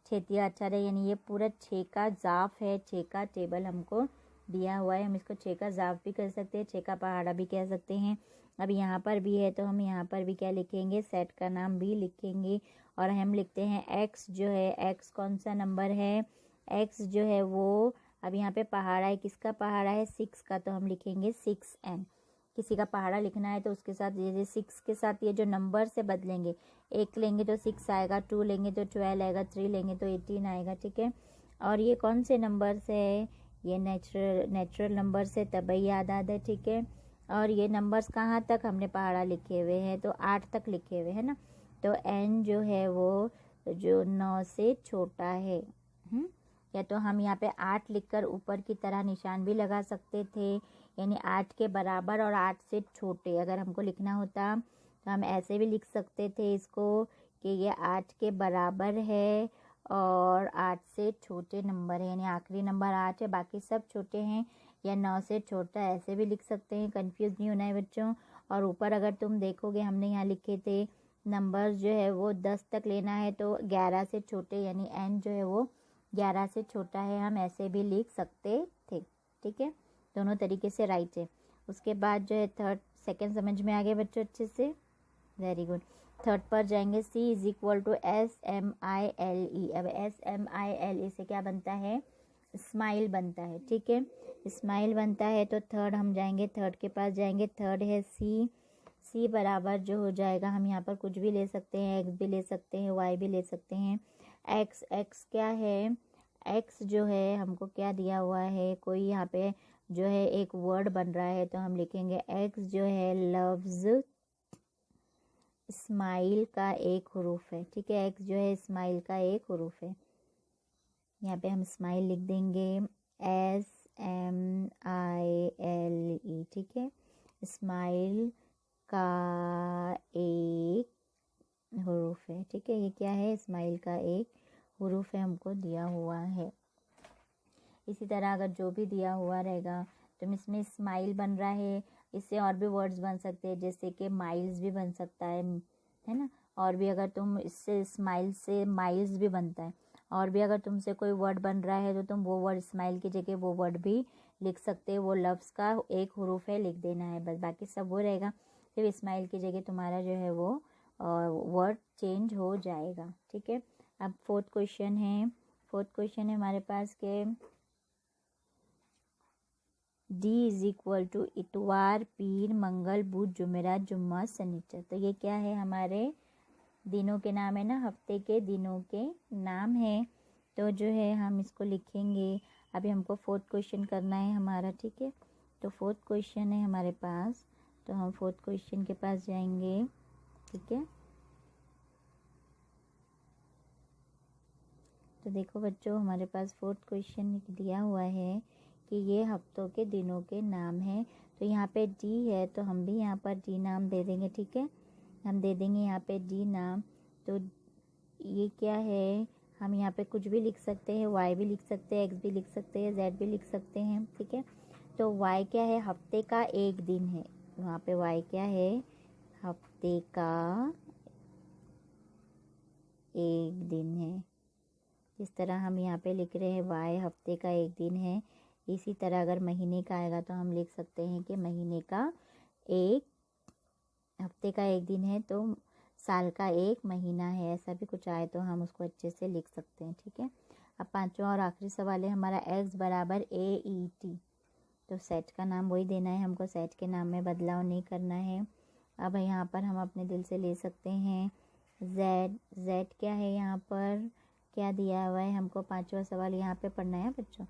A: 6 तिया 18, यानी ये पूरा 6 का जाफ है, 6 का टेबल हमको दिया हुआ है। हम इसको 6 का जाफ भी कर सकते हैं, 6 का पहाड़ा भी कह सकते हैं। अब यहाँ पर भी है तो हम यहाँ पर भी क्या लिखेंगे, सेट का नाम भी लिखेंगे। और हम लिखते हैं एक्स जो है, एक्स कौन सा नंबर है, एक्स जो है वो, अब यहाँ पे पहाड़ा है, किसका पहाड़ा है, 6 का, तो हम लिखेंगे 6n। किसी का पहाड़ा लिखना है तो उसके साथ ये 6 के साथ ये जो नंबर से बदलेंगे, 1 लेंगे तो 6 आएगा, 2 लेंगे तो 12 आएगा, 3 लेंगे तो 18 आएगा। ठीक है, और ये कौन से नंबर से है, ये नेचुरल नंबर से, तभी याद आता है, ठीक है। और ये नंबर्स कहाँ तक हमने पहाड़ा लिखे हुए हैं, तो 8 तक लिखे हुए हैं ना। तो n जो है वो जो 9 से छोटा है, या तो हम यहाँ पे 8 लिखकर ऊपर की तरह निशान भी लगा सकते थे, यानी 8 के बराबर और 8 से छोटे अगर हमको लिखना होता तो हम ऐसे भी लिख सकते थे इसको कि ये 8 के बराबर है और 8 से छोटे नंबर है, यानी आखिरी नंबर 8 है, बाकी सब छोटे हैं, या 9 से छोटा, ऐसे भी लिख सकते हैं। कंफ्यूज नहीं होना है बच्चों। और ऊपर अगर तुम देखोगे हमने यहाँ लिखे थे नंबर जो है वो 10 तक लेना है, तो 11 से छोटे, यानी n जो है वो 11 से छोटा है, हम ऐसे भी लिख सकते थे, ठीक है। दोनों तरीके से राइट है। उसके बाद जो है सेकंड समझ में आ गया बच्चों अच्छे से, वेरी गुड। थर्ड पर जाएंगे, C is equal to SMILE। अब SMILE से क्या बनता है, स्माइल बनता है, ठीक है, स्माइल बनता है। तो थर्ड हम जाएंगे, थर्ड के पास जाएंगे, थर्ड है C बराबर जो हो जाएगा, हम यहाँ पर कुछ भी ले सकते हैं, X भी ले सकते हैं, Y भी ले सकते हैं। X क्या है, X जो है हमको क्या दिया हुआ है, कोई यहाँ पे जो है एक वर्ड बन रहा है, तो हम लिखेंगे X जो है लव्स स्माइल का एक हरूफ है, ठीक है। X जो है स्माइल का एक हरूफ है, यहाँ पे हम स्माइल लिख देंगे SMILE, ठीक है। स्माइल का एक हरूफ है, ठीक है। ये क्या है, स्माइल का एक हरूफ है, हमको दिया हुआ है। इसी तरह अगर जो भी दिया हुआ रहेगा, तो इसमें स्माइल बन रहा है, इससे और भी वर्ड्स बन सकते हैं, जैसे कि माइल्स भी बन सकता है ना। और भी अगर तुम इससे स्माइल से माइल्स भी बनता है। और भी अगर तुमसे कोई वर्ड बन रहा है तो तुम वो वर्ड स्माइल की जगह वो वर्ड भी लिख सकते हो, वो लफ्ज़ का एक हरूफ है, लिख देना है बस, बाकी सब वो रहेगा। फिर स्माइल की जगह तुम्हारा जो है वो वर्ड चेंज हो जाएगा, ठीक है। अब फोर्थ क्वेश्चन है हमारे पास के D इज इक्वल टू इतवार, पीर, मंगल, बुध, जुमेरात, जुम्मा, सनीचर। तो ये क्या है, हमारे दिनों के नाम है ना, हफ्ते के दिनों के नाम है। तो जो है हम इसको लिखेंगे। अभी हमको फोर्थ क्वेश्चन करना है हमारा, ठीक है। तो फोर्थ क्वेश्चन है हमारे पास, तो हम फोर्थ क्वेश्चन के पास जाएंगे, ठीक है। तो देखो बच्चों, हमारे पास फोर्थ क्वेश्चन दिया हुआ है कि ये हफ्तों के दिनों के नाम हैं। तो यहाँ पे D है, तो हम भी यहाँ पर D नाम दे देंगे, ठीक है। हम दे देंगे यहाँ पे D नाम। तो ये क्या है, हम यहाँ पे कुछ भी लिख सकते हैं, Y भी लिख सकते हैं, X भी लिख सकते हैं, Z भी लिख सकते हैं, ठीक है। तो Y क्या है, हफ्ते का एक दिन है, वहाँ पे Y क्या है, हफ्ते का एक दिन है। जिस तरह हम यहाँ पे लिख रहे हैं Y हफ्ते का एक दिन है, इसी तरह अगर महीने का आएगा तो हम लिख सकते हैं कि महीने का एक, हफ्ते का एक दिन है तो साल का एक महीना है, ऐसा भी कुछ आए तो हम उसको अच्छे से लिख सकते हैं, ठीक है। अब पांचवा और आखिरी सवाल है हमारा, X बराबर AET। तो सेट का नाम वही देना है हमको, सेट के नाम में बदलाव नहीं करना है। अब यहाँ पर हम अपने दिल से ले सकते हैं Z क्या है, यहाँ पर क्या दिया हुआ है हमको, पांचवा सवाल यहाँ पे पढ़ना है बच्चों।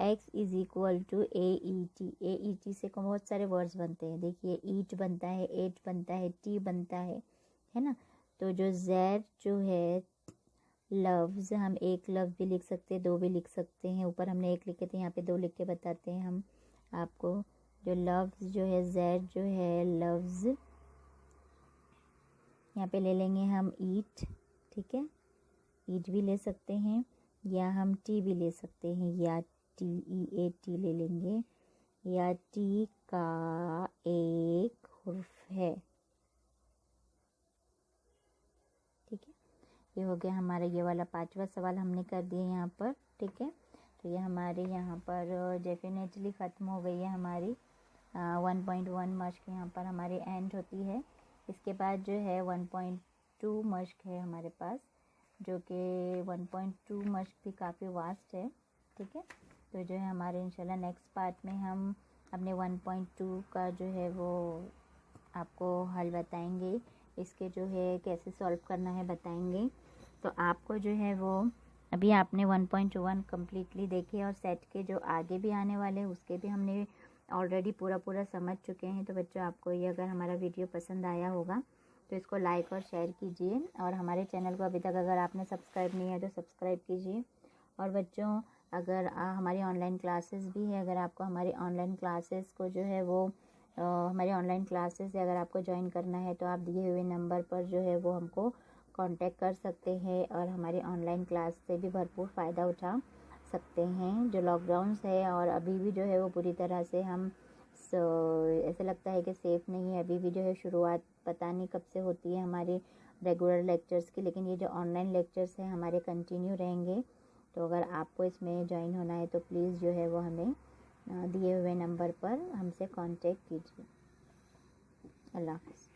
A: X is equal to AET से बहुत सारे वर्ड्स बनते हैं, देखिए ईट बनता है, एट बनता है, टी बनता है ना। तो जो Z जो है लव्स, हम एक लफ्ज़ भी लिख सकते हैं, दो भी लिख सकते हैं, ऊपर हमने एक लिखे थे, यहाँ पे दो लिख के बताते हैं हम आपको। जो लव्स जो है Z जो है लव्स, यहाँ पे ले लेंगे हम ईट, ठीक है, ईट भी ले सकते हैं, या हम टी भी ले सकते हैं, या TEAT ले लेंगे, या टी का एक हुर्फ है, ठीक है। ये हो गया हमारा ये वाला पांचवा सवाल हमने कर दिया यहाँ पर, ठीक है। तो ये हमारे यहाँ पर डेफिनेटली ख़त्म हो गई है हमारी 1.1 मश्क, यहाँ पर हमारी एंड होती है। इसके बाद जो है 1.2 मश्क है हमारे पास, जो कि 1.2 मश्क भी काफ़ी वास्ट है, ठीक है। तो जो है हमारे इंशाल्लाह नेक्स्ट पार्ट में हम अपने 1.2 का जो है वो आपको हल बताएंगे, इसके जो है कैसे सॉल्व करना है बताएंगे। तो आपको जो है वो अभी आपने 1.1 कम्प्लीटली देखे और सेट के जो आगे भी आने वाले हैं उसके भी हमने ऑलरेडी पूरा समझ चुके हैं। तो बच्चों, आपको ये अगर हमारा वीडियो पसंद आया होगा तो इसको लाइक और शेयर कीजिए, और हमारे चैनल को अभी तक अगर आपने सब्सक्राइब नहीं है तो सब्सक्राइब कीजिए। और बच्चों, अगर हमारी ऑनलाइन क्लासेस भी है, अगर आपको हमारी ऑनलाइन क्लासेस को जो है वो हमारी ऑनलाइन क्लासेस अगर आपको ज्वाइन करना है तो आप दिए हुए नंबर पर जो है वो हमको कांटेक्ट कर सकते हैं और हमारी ऑनलाइन क्लास से भी भरपूर फ़ायदा उठा सकते हैं। जो लॉकडाउन है और अभी भी जो है वो पूरी तरह से हम ऐसा लगता है कि सेफ़ नहीं है। अभी भी जो है शुरुआत पता नहीं कब से होती है हमारे रेगुलर लेक्चर्स की, लेकिन ये जो ऑनलाइन लेक्चर्स हैं हमारे कंटिन्यू रहेंगे। तो अगर आपको इसमें ज्वाइन होना है तो प्लीज़ जो है वो हमें दिए हुए नंबर पर हमसे कांटेक्ट कीजिए। अल्लाह हाफ़िज़।